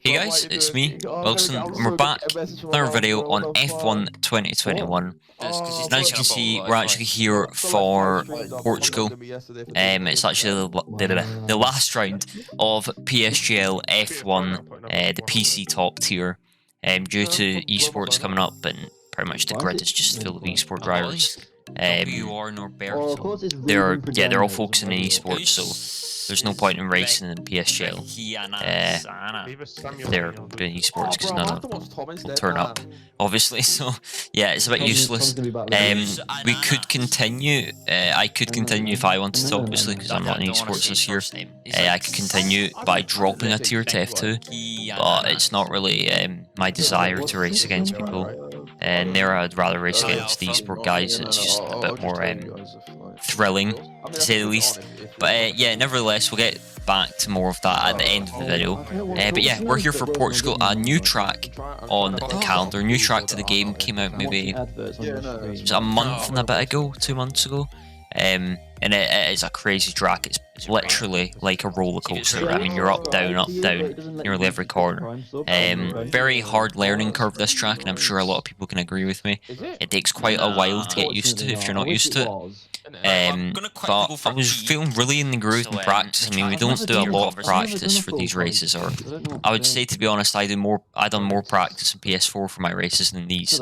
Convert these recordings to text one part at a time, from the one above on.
Hey guys, it's me, Wilson, and we're back with another video on F1 2021. And as you can see, we're actually here for Portugal. It's actually the last round of PSGL F1, the PC top tier, due to esports coming up, and pretty much the grid is just full of esport drivers. They're all focusing on esports, so there's no point in racing in PSGL if they're doing esports, because none of them will turn up, obviously. So yeah, it's a bit useless. We could continue. I could continue if I wanted to, obviously, because I'm not in esports this year. I could continue by dropping a tier to F2, but it's not really my desire to race against people. And there, I'd rather race against the esport guys. It's just a bit more thrilling, to say the least. But yeah, nevertheless, we'll get back to more of that at the end of the video. But yeah, we're here for Portugal. A new track on the calendar, new track to the game, came out maybe it was a month and a bit ago, 2 months ago. And it is a crazy track. It's literally like a roller coaster. I mean, you're up, down, nearly every corner. Very hard learning curve, this track, and I'm sure a lot of people can agree with me. It takes quite a while to get used to if you're not used to it. But I was feeling really in the groove in practice. I mean, we don't do a lot of practice for these races, or I would say, to be honest, I've done more practice in PS4 for my races than these.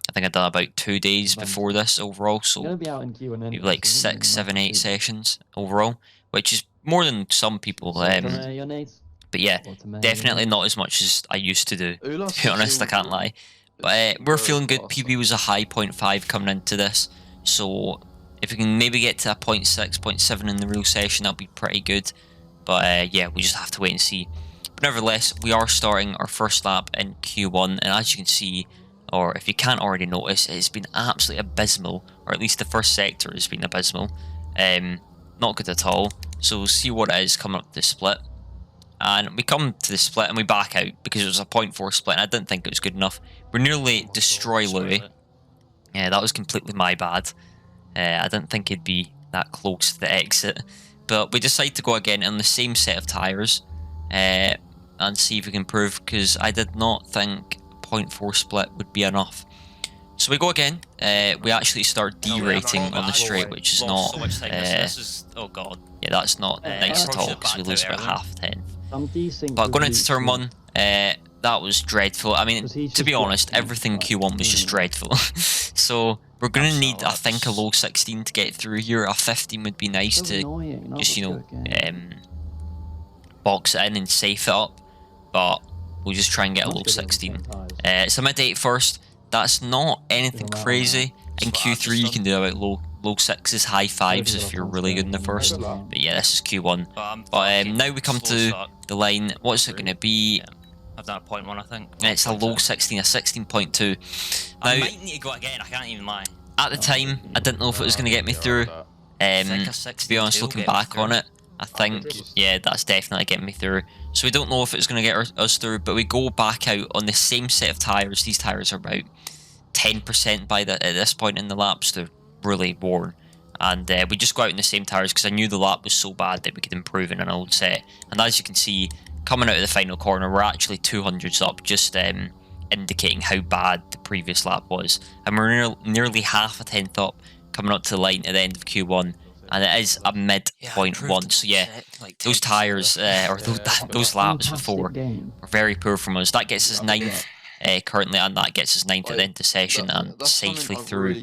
I think I've done about 2 days before this overall, so maybe like 6, 7, 8 sessions overall, which is more than some people. But yeah, definitely not as much as I used to do, to be honest, I can't lie. But we're feeling good. PB was a high 0.5 coming into this, so if we can maybe get to a 0.6, 0.7 in the real session, that'll be pretty good. But yeah, we just have to wait and see. But nevertheless, we are starting our first lap in Q1, and as you can see, or if you can't already notice, it's been absolutely abysmal, or at least the first sector has been abysmal. Not good at all. So we'll see what it is coming up to the split. And we come to the split and we back out because it was a 0.4 split, and I didn't think it was good enough. We nearly destroy Louis. Yeah, that was completely my bad. I didn't think he'd be that close to the exit. But we decide to go again on the same set of tyres and see if we can improve, because I did not think 0.4 split would be enough. So we go again. We actually start derating on the straight, which is not oh god, yeah, that's not nice at all, because we lose about half 10. But going into turn 1, that was dreadful. I mean, to be honest, everything Q1 was just dreadful. So we're going to need, I think, a low 16 to get through here. A 15 would be nice to just, you know, box it in and safe it up. But we'll just try and get a low 16. It's a mid-8 first. That's not anything crazy. In Q3, you can do about low 6s, high 5s if you're really good in the first. But yeah, this is Q1. But now we come to the line. What's it going to be? I've done a 0.1, I think. It's a low 16, a 16.2. I might need to go again, I can't even lie. At the time, I didn't know if it was going to get me through. To be honest, looking back on it, I think, yeah, that's definitely getting me through. So we don't know if it's going to get us through, but we go back out on the same set of tyres. These tyres are about 10% at this point in the laps. They're really worn. And we just go out in the same tyres because I knew the lap was so bad that we could improve in an old set. And as you can see, coming out of the final corner, we're actually 200s up, just indicating how bad the previous lap was. And we're nearly half a tenth up coming up to the line at the end of Q1. And it is a mid 0.1, so yeah, those tyres, or those laps before, were very poor from us. That gets us 9th currently, and that gets us 9th at the end of the session, and safely through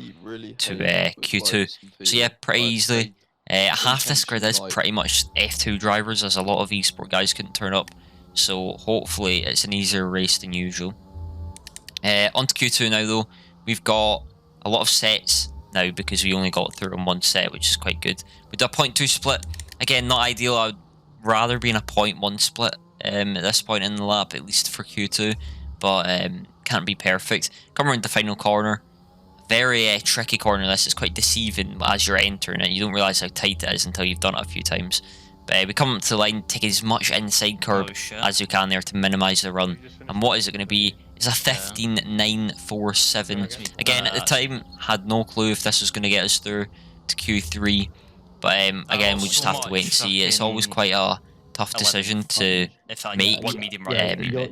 to Q2. So yeah, pretty easily. Half this grid is pretty much F2 drivers, as a lot of esport guys couldn't turn up. So hopefully it's an easier race than usual. On to Q2 now though. We've got a lot of sets now because we only got through on one set, which is quite good. We did a 0.2 split. Again, not ideal. I would rather be in a 0.1 split at this point in the lap, at least for Q2. But can't be perfect. Come around the final corner. Very tricky corner this. It's quite deceiving as you're entering it. You don't realise how tight it is until you've done it a few times. But we come up to the line, take as much inside curb as you can there to minimise the run. And what is it going to be? It's a 15.947. Again, at the time, had no clue if this was going to get us through to Q3. But again, we just have to wait and see. It's always quite a tough decision to make. One medium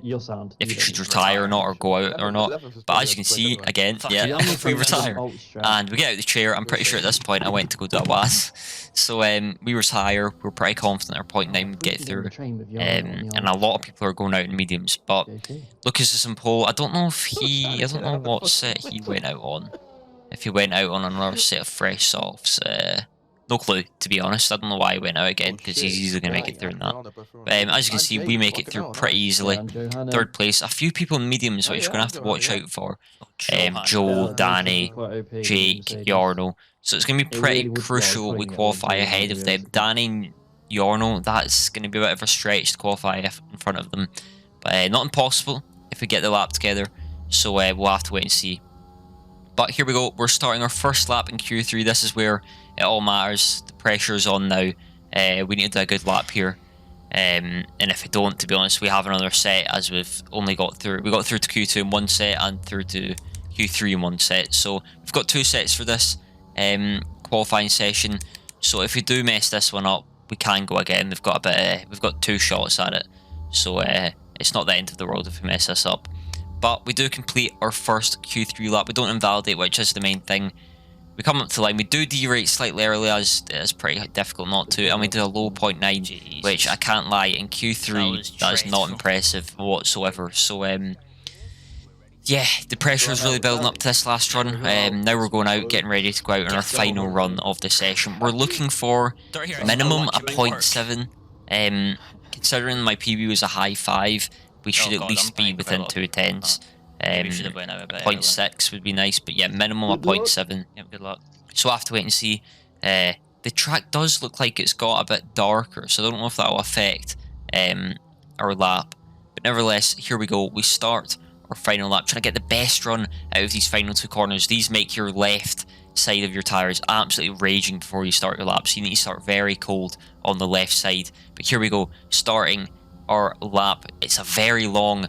You're sound. If you should retire or not, or go out or not. But as you can see, again, yeah, we retire. And we get out of the chair. I'm pretty sure at this point I went to go do a WAS. So we retire. We're pretty confident our 0.9 would get through. And a lot of people are going out in mediums. But Lucas is in pole. I don't know what set he went out on. If he went out on another set of fresh softs. No clue, to be honest. I don't know why he went out again, because he's easily going to make it through in that. But as you can see, we make it through pretty easily. Third place. A few people in mediums, which you're going to have to watch out for. Joe, Danny, Jake, Yarno. So it's going to be pretty crucial we qualify ahead of them. Danny, Yarno, that's going to be a bit of a stretch to qualify in front of them. But not impossible if we get the lap together. So we'll have to wait and see. But here we go. We're starting our first lap in Q3. This is where it all matters. The pressure's on now. We need to do a good lap here. And if we don't, to be honest, we have another set, as we've only got through. We got through to Q2 in one set and through to Q3 in one set. So we've got 2 sets for this qualifying session. So if we do mess this one up, we can go again. We've got we've got 2 shots at it. So it's not the end of the world if we mess this up. But we do complete our first Q3 lap. We don't invalidate, which is the main thing. We come up to the line. We do derate slightly early, as it's pretty difficult not to. And we do a low 0.9, which I can't lie, in Q3, that is not impressive whatsoever. So, yeah, the pressure is really building up to this last run. Now we're going out, getting ready to go out on our final run of the session. We're looking for minimum a 0.7. Considering my PB was a high 5, we should at least be within 210s. 0.6 would be nice, but yeah, minimum a 0.7. Yep, good luck. So I have to wait and see. The track does look like it's got a bit darker, so I don't know if that will affect our lap. But nevertheless, here we go. We start our final lap, trying to get the best run out of these final 2 corners. These make your left side of your tyres absolutely raging before you start your lap, so you need to start very cold on the left side. But here we go, starting our lap. It's a very long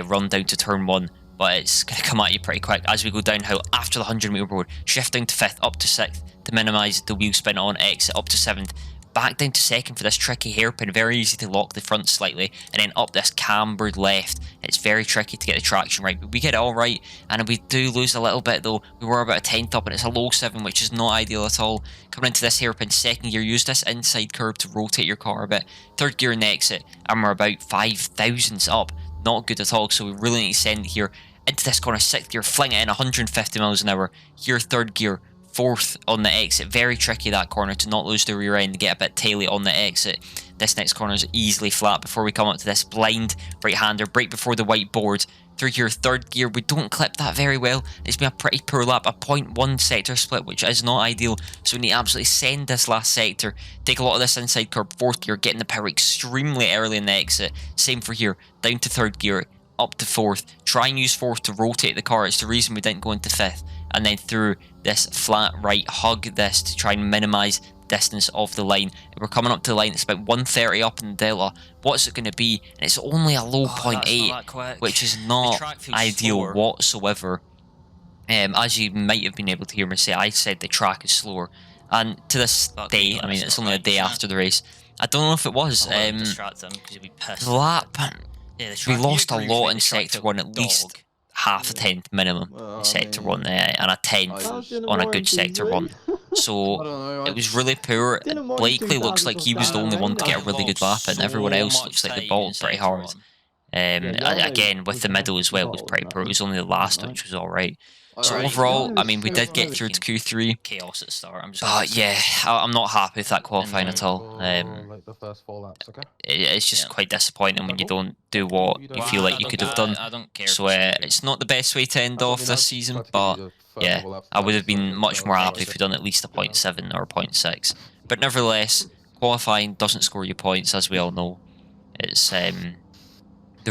run down to turn 1, but it's going to come at you pretty quick as we go downhill after the 100-metre board, shifting to 5th, up to 6th to minimise the wheel spin on exit, up to 7th, back down to 2nd for this tricky hairpin, very easy to lock the front slightly, and then up this cambered left. It's very tricky to get the traction right, but we get it all right, and we do lose a little bit though. We were about a 10th up, and it's a low 7, which is not ideal at all. Coming into this hairpin, 2nd gear, use this inside curve to rotate your car a bit. 3rd gear in the exit, and we're about 5 thousandths up. Not good at all, so we really need to send it here into this corner. 6th gear, fling it in 150 miles an hour. Here, 3rd gear, 4th on the exit. Very tricky that corner to not lose the rear end and get a bit taily on the exit. This next corner is easily flat before we come up to this blind right-hander, break before the white board. Through here, 3rd gear, we don't clip that very well. It's been a pretty poor lap, a 0.1 sector split, which is not ideal. So we need to absolutely send this last sector. Take a lot of this inside curve. 4th gear, getting the power extremely early in the exit. Same for here, down to 3rd gear, up to 4th. Try and use 4th to rotate the car. It's the reason we didn't go into 5th. And then through this flat right, hug this to try and minimise distance of the line. We're coming up to the line. It's about 130 up in the delta. What's it going to be? And it's only a low 0.8, which is not ideal whatsoever. As you might have been able to hear me say, I said the track is slower. And to this day, I mean, it's only a day after the race, I don't know if it was. The lap, we lost a lot in sector 1, at least half a 10th minimum in sector 1 and a 10th on a good sector 1. So it was really poor. Blakely looks like he was the only one to get a really good lap, and everyone else looks like they balled pretty hard. Again, with the middle as well was pretty poor. It was only the last, which was alright. So overall, I mean, we did get through to Q3. Chaos at the start. But yeah, I'm not happy with that qualifying at all. Like the first 4 laps, okay? It's just quite disappointing when you don't do what you feel like you could have done. I don't care. So it's not the best way to end off this season, but yeah, I would have been much more happy if we'd done at least a 0.7 or a 0.6. But nevertheless, qualifying doesn't score you points, as we all know. It's the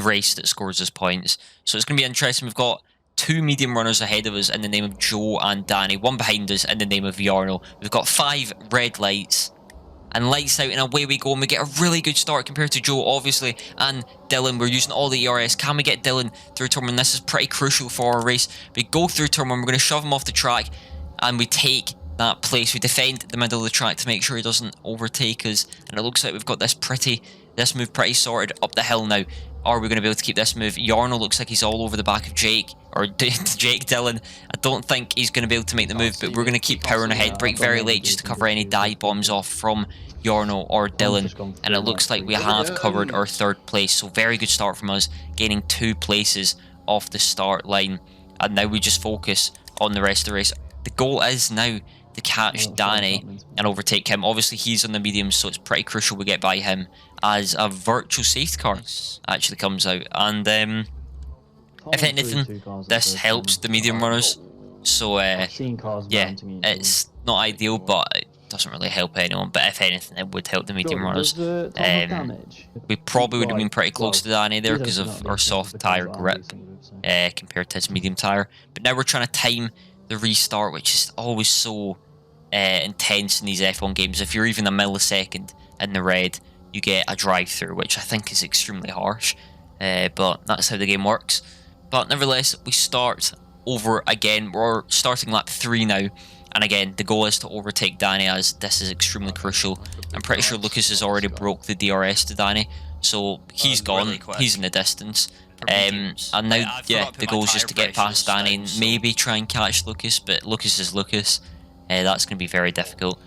race that scores us points. So it's going to be interesting. We've got 2 medium runners ahead of us in the name of Joe and Danny. 1 behind us in the name of Yarno. We've got 5 red lights. And lights out and away we go. And we get a really good start compared to Joe, obviously. And Dylan, we're using all the ERS. Can we get Dylan through turn 1? This is pretty crucial for our race. We go through turn 1. We're going to shove him off the track. And we take that place. We defend the middle of the track to make sure he doesn't overtake us. And it looks like we've got this pretty this move pretty sorted. Up the hill now. Are we going to be able to keep this move? Yarno looks like he's all over the back of Jake, or Jake Dillon. I don't think he's going to be able to make the move, but we're going to keep powering ahead. Break very late just to cover any dive bombs off from Yarno or Dillon, and it looks like we have covered our 3rd place. So very good start from us, gaining 2 places off the start line, and now we just focus on the rest of the race. The goal is now to catch Danny and overtake him. Obviously he's on the mediums, so it's pretty crucial we get by him as a virtual safety car actually comes out. And if anything, this helps the medium runners. So yeah, it's not ideal, but it doesn't really help anyone. But if anything, it would help the medium runners. We probably would have been pretty close to Danny there because of our soft tyre grip compared to his medium tyre. But now we're trying to time the restart, which is always so intense in these F1 games. If you're even a millisecond in the red, you get a drive-through, which I think is extremely harsh. But that's how the game works. But nevertheless, we start over again. We're starting lap 3 now. And again, the goal is to overtake Danny, as this is extremely crucial. I'm pretty sure Lucas has already broke the DRS to Danny, so he's gone. Really he's in the distance. And now, yeah, the goal is just to get past Danny and maybe try and catch Lucas, but Lucas is Lucas. That's going to be very difficult.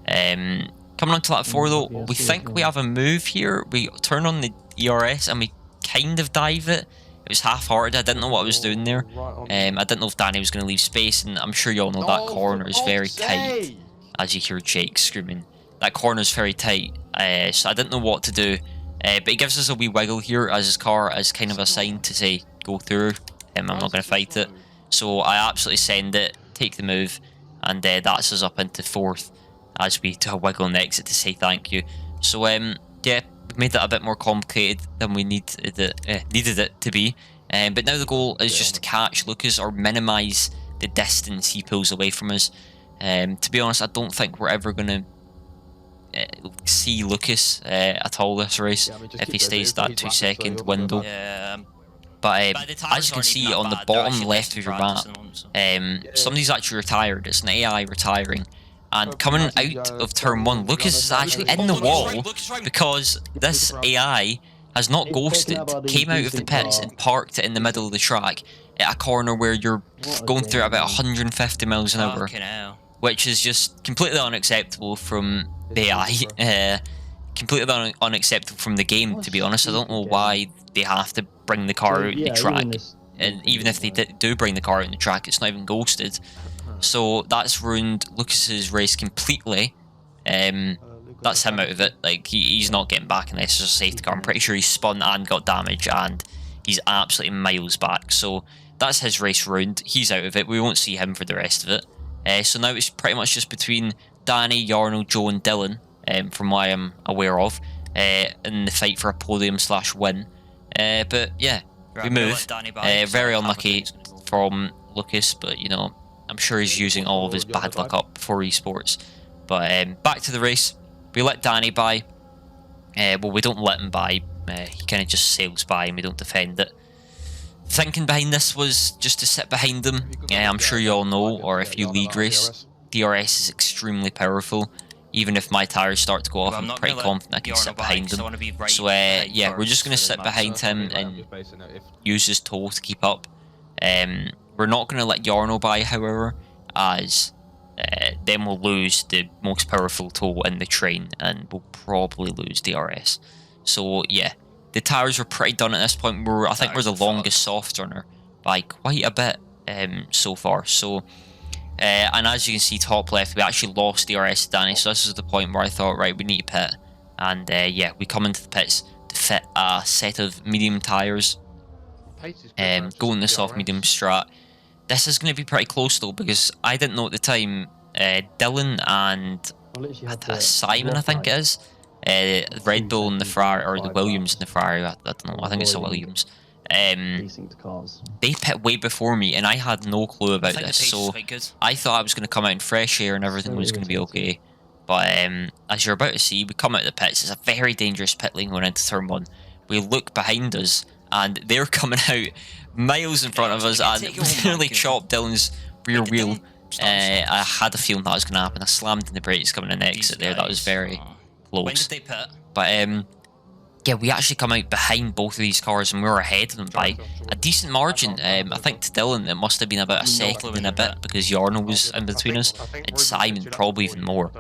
Coming on to lap 4 though, we think we have a move here. We turn on the ERS and we kind of dive it. It was half-hearted. I didn't know what I was doing there. I didn't know if Danny was going to leave space, and I'm sure you all know that corner is very tight. As you hear Jake screaming, that corner is very tight. So I didn't know what to do. But he gives us a wee wiggle here as his car is kind of a sign to say go through. I'm not going to fight it. So I absolutely send it, take the move, and that's us up into 4th as we do a wiggle and exit to say thank you. So yeah, we made that a bit more complicated than we needed it to be. But now the goal is just to catch Lucas or minimise the distance he pulls away from us. To be honest, I don't think we're ever going to see Lucas at all this race if he stays that 2-second window. Yeah. But as you can see on the bottom left of your map, somebody's actually retired. It's an AI retiring. And coming out of turn 1, Lucas is actually in the wall because this AI has not ghosted, came out of the pits and parked it in the middle of the track at a corner where you're going through at about 150 miles an hour, which is just completely unacceptable from the AI, completely unacceptable from the game, to be honest. I don't know why they have to bring the car out in the track, and even if they do bring the car out in the track, it's not even ghosted. So that's ruined Lucas's race completely. That's him out of it. Like he's not getting back in this as a safety car. I'm pretty sure he spun and got damage, and he's absolutely miles back. So that's his race ruined. He's out of it. We won't see him for the rest of it. So now it's pretty much just between Danny, Yarno, Joe, and Dylan, from what I'm aware of, in the fight for a podium/win. But yeah, we move. Very unlucky from Lucas, but you know, I'm sure he's using all of his bad luck up for esports. But back to the race. We let Danny by. Well, we don't let him by. He kind of just sails by and we don't defend it. Thinking behind this was just to sit behind him. I'm sure you all know, or if you league race, DRS is extremely powerful. Even if my tyres start to go off, I'm pretty confident I can sit behind him. So yeah, we're just going to sit behind him and use his toe to keep up. We're not going to let Yarno by, however, as then we'll lose the most powerful toe in the train and we'll probably lose DRS. So yeah, the tyres were pretty done at this point. I think we're the longest soft runner by quite a bit so far. So and as you can see top left, we actually lost DRS to Danny, so this is the point where I thought, right, we need to pit. And yeah, we come into the pits to fit a set of medium tyres, going the soft medium strat. This is going to be pretty close though, because I didn't know at the time, Dylan and Simon, I think it is, Red Bull and the Ferrari, or the Williams and the Ferrari, I don't know, I think it's the Williams. They pit way before me and I had no clue about this, so I thought I was going to come out in fresh air and everything was going to be okay. But as you're about to see, we come out of the pits. It's a very dangerous pit lane going into turn 1. We look behind us and they're coming out miles in front of us and nearly chopped Dylan's rear wheel. I had a feeling that was going to happen. I slammed in the brakes coming in the exit there. That was very close. But yeah, we actually come out behind both of these cars and we were ahead of them by a decent margin. I think to Dylan it must have been about a second and a bit because Yarno was in between us, and Simon probably even more.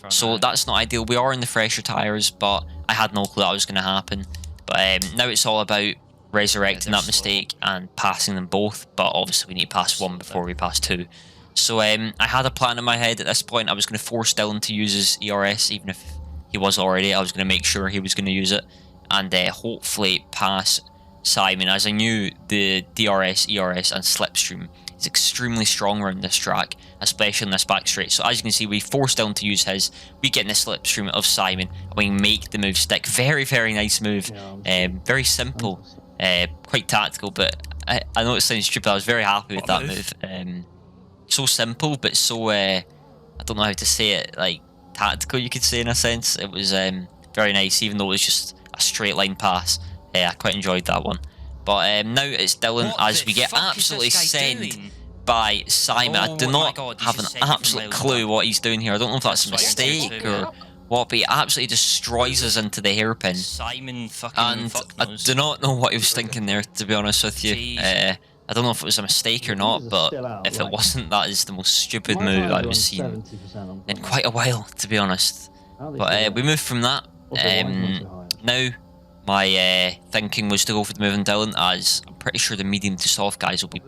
So that's not ideal. We are in the fresher tyres, but I had no clue that was going to happen. But now it's all about resurrecting that mistake and passing them both, but obviously we need to pass one before we pass two. So I had a plan in my head at this point. I was going to force Dylan to use his ERS, even if he was already. I was going to make sure he was going to use it and hopefully pass Simon, as I knew the DRS, ERS and Slipstream is extremely strong around this track, especially in this back straight. So as you can see, we forced Dylan to use his, we get in the Slipstream of Simon and we make the move stick. Very, very nice move. Very simple, quite tactical, but I know it sounds stupid. I was very happy with that move. So simple, but so, I don't know how to say it, like tactical, you could say, in a sense. It was very nice, even though it was just a straight line pass. I quite enjoyed that one. But now it's Dylan as we get absolutely sent by Simon. I do not have an absolute clue what he's doing here. I don't know if that's a mistake or what, but he absolutely destroys us into the hairpin. And I do not know what he was thinking there, to be honest with you. I don't know if it was a mistake or not, but if it wasn't, that is the most stupid move I've seen in quite a while, to be honest. But we moved from that. Now, my thinking was to go for the move on Dylan, as I'm pretty sure the medium to soft guys will be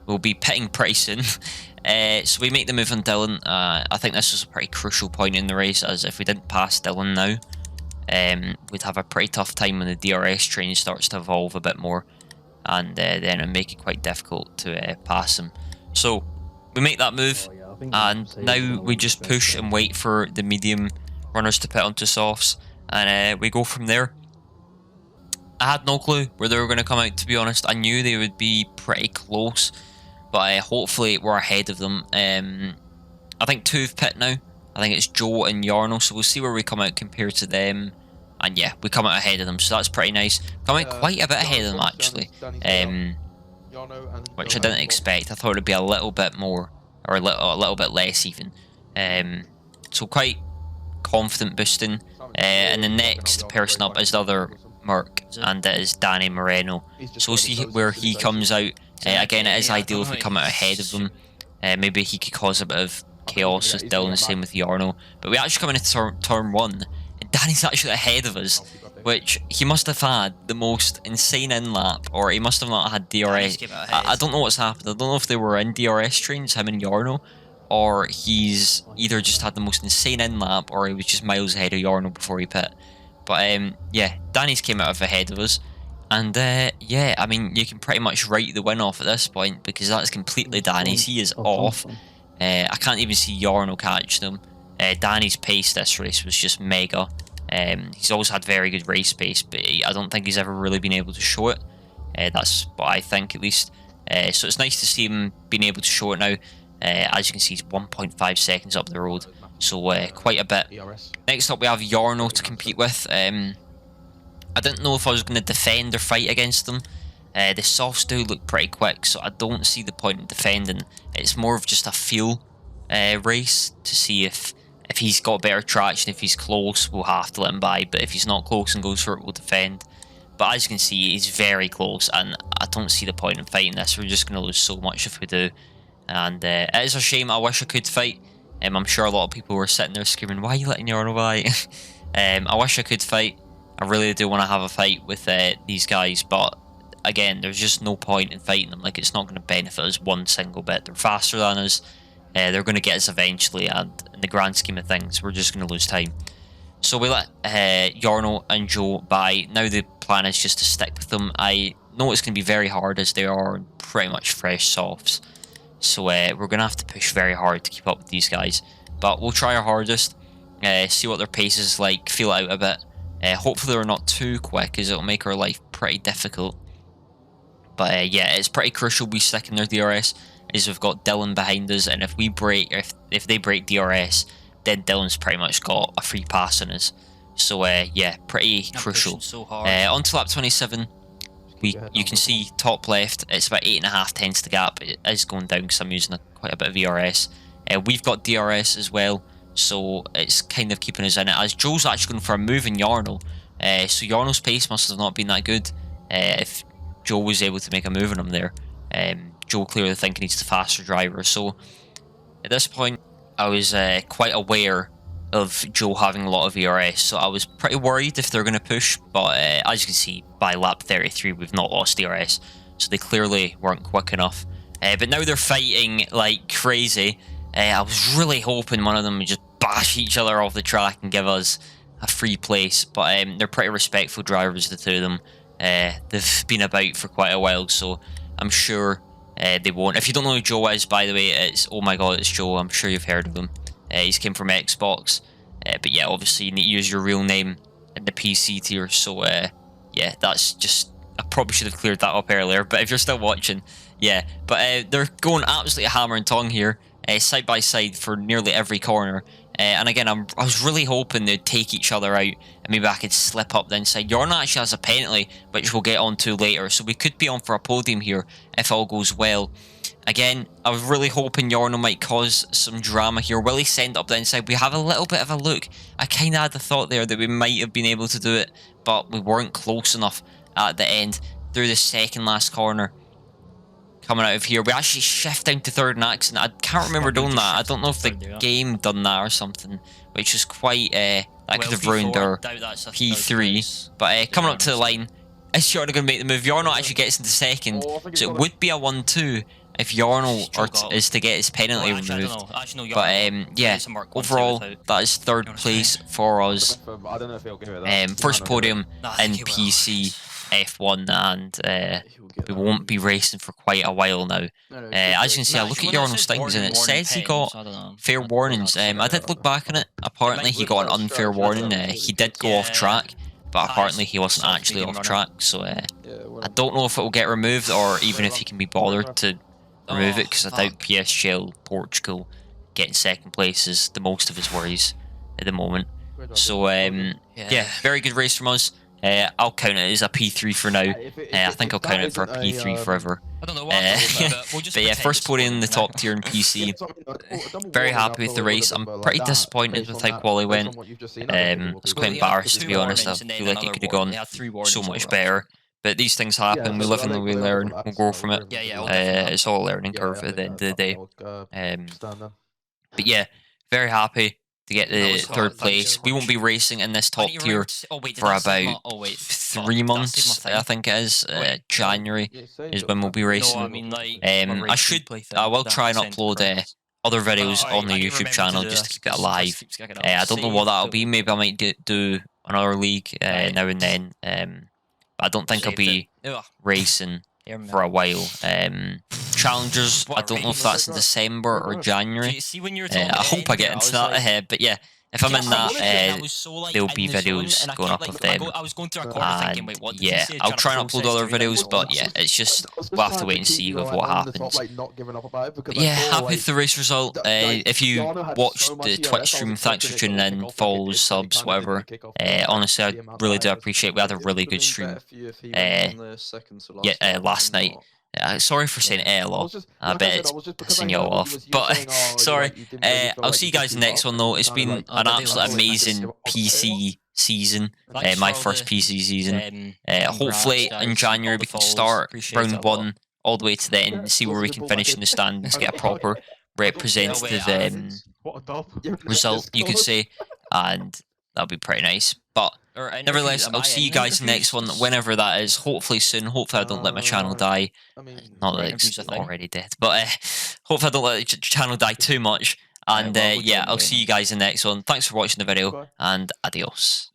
will be pitting pretty soon. So we make the move on Dylan. I think this was a pretty crucial point in the race, as if we didn't pass Dylan now, we'd have a pretty tough time when the DRS train starts to evolve a bit more, and then it'd make it quite difficult to pass him. So we make that move, and now we just push and wait for the medium runners to pit onto softs, and we go from there. I had no clue where they were going to come out, to be honest. I knew they would be pretty close, but hopefully we're ahead of them. I think two have pit now. I think it's Joe and Yarno, so we'll see where we come out compared to them. And yeah, we come out ahead of them, so that's pretty nice. Come out quite a bit ahead of them, actually, which I didn't expect. I thought it would be a little bit more, or a little bit less even. So quite confident boosting. And the next person up is the other Merc, and it is Danny Moreno. So we'll see where he comes out. Again, it is ideal if we come out ahead of them. Maybe he could cause a bit of chaos with Dylan, the same with Yarno. But we actually come into turn one, and Danny's actually ahead of us, which he must have had the most insane in-lap, or he must have not had DRS. I don't know what's happened. I don't know if they were in DRS trains, him and Yarno, or he's either just had the most insane in-lap, or he was just miles ahead of Yarno before he pit. But yeah, Danny's came out of ahead of us, and yeah, I mean, you can pretty much write the win off at this point, because that's completely Danny's. He is off. I can't even see Yarno catching him. Danny's pace this race was just mega. He's always had very good race pace, but I don't think he's ever really been able to show it. That's what I think, at least. So it's nice to see him being able to show it now. As you can see, he's 1.5 seconds up the road, so quite a bit. Next up, we have Yarno to compete with. I didn't know if I was going to defend or fight against them. The softs do look pretty quick, so I don't see the point in defending. It's more of just a feel race to see if he's got better traction. If he's close, we'll have to let him by, but if he's not close and goes for it, we'll defend. But as you can see, he's very close, and I don't see the point in fighting this. We're just going to lose so much if we do. And it is a shame. I wish I could fight. I'm sure a lot of people were sitting there screaming, "Why are you letting Yarno by?" I wish I could fight. I really do want to have a fight with these guys, but again, there's just no point in fighting them. Like, it's not going to benefit us one single bit. They're faster than us. They're going to get us eventually, and in the grand scheme of things, we're just going to lose time. So we let Yarno and Joe by. Now the plan is just to stick with them. I know it's going to be very hard, as they are pretty much fresh softs. So we're going to have to push very hard to keep up with these guys. But we'll try our hardest, see what their pace is like, feel it out a bit. Hopefully they're not too quick, as it'll make our life pretty difficult. But yeah, it's pretty crucial we stick in their DRS, as we've got Dylan behind us, and if we break, if they break DRS, then Dylan's pretty much got a free pass on us. So yeah, pretty crucial. On to lap 27. You can see top left, it's about 8.5 tenths the gap. It is going down because I'm using quite a bit of ERS. We've got DRS as well, so it's kind of keeping us in it. As Joe's actually going for a move in Yarnell, so Yarnell's pace must have not been that good if Joe was able to make a move on him there. Joe clearly thinking he's the faster driver, so at this point I was quite aware of Joe having a lot of ERS, so I was pretty worried if they're going to push, but as you can see by lap 33 we've not lost ERS, so they clearly weren't quick enough. But now they're fighting like crazy. I was really hoping one of them would just bash each other off the track and give us a free place, but they're pretty respectful drivers, the two of them. They've been about for quite a while, so I'm sure they won't. If you don't know who Joe is, by the way, it's oh my god, it's Joe. I'm sure you've heard of him. He's came from Xbox, but yeah, obviously you need to use your real name in the PC tier. So yeah, that's just, I probably should have cleared that up earlier. But if you're still watching, yeah. But they're going absolutely hammer and tongue here, side by side for nearly every corner. And again, I was really hoping they'd take each other out, and maybe I could slip up the inside. Yarnell actually has a penalty, which we'll get onto later, so we could be on for a podium here if all goes well. Again, I was really hoping Yarnell might cause some drama here. Will he send up the inside? We have a little bit of a look. I kind of had the thought there that we might have been able to do it, but we weren't close enough at the end through the second last corner. Coming out of here, we actually shift down to third in accident. I can't remember doing that. I don't know if the game done that or something, which is quite that could have ruined our P3. But coming up to the line, is Yarnell going to make the move? Yarnell actually gets into second, so it would be a 1-2 if Yarnell is to get his penalty removed. But yeah, overall that is third place for us. First podium in PC F1, and we won't be racing for quite a while now. As you can see, I look at Yarnell's things and it says he got fair warnings. I did look back on it. Apparently he got an unfair warning. He did go off track, but apparently he wasn't actually off track, so I don't know if it will get removed or even if he can be bothered to remove it, because I doubt PSGL Portugal getting second place is the most of his worries at the moment. So yeah, very good race from us. I'll count it as a P3 for now. I think I'll count it for a P3 forever. I don't know what, but yeah, first podium in the top tier in PC. Very happy with the race. I'm pretty disappointed with how quali went. I was quite embarrassed, to be honest. I feel like it could have gone so much better. But these things happen. We live and we learn. We'll grow from it. It's all a learning curve at the end of the day. But yeah, very happy to get the third place. We won't be racing in this top tier for about 3 months, I think it is. January is when we'll be racing. I will try and upload other videos on the YouTube channel just to keep it alive. I don't know what that'll be. Maybe I might do another league now and then. But I don't think I'll be racing for a while. Challengers, I don't know if that's in December or January. I hope I get into that, but yeah, if I'm in that, there'll be videos going up of them. And yeah, I'll try and upload other videos, but yeah, it's just, we'll have to wait and see with what happens. But yeah, happy with the race result. If you watched the Twitch stream, thanks for tuning in, follows, subs, whatever. Honestly, I really do appreciate it. We had a really good stream last night. Sorry for saying a lot. I bet it's pissing you all off. But sorry. I'll see you guys in the next one though. It's been an absolute amazing PC season. My first PC season. Hopefully in January we can start round 1 all the way to the end and see where we can finish in the standings, get a proper representative result, you could say, and that'll be pretty nice. But nevertheless, I'll see you guys next one, whenever that is. Hopefully soon. Hopefully I don't let my channel die. Not that it's already dead, but hopefully I don't let the channel die too much. And yeah, I'll see you guys in the next one. Thanks for watching the video, and adios.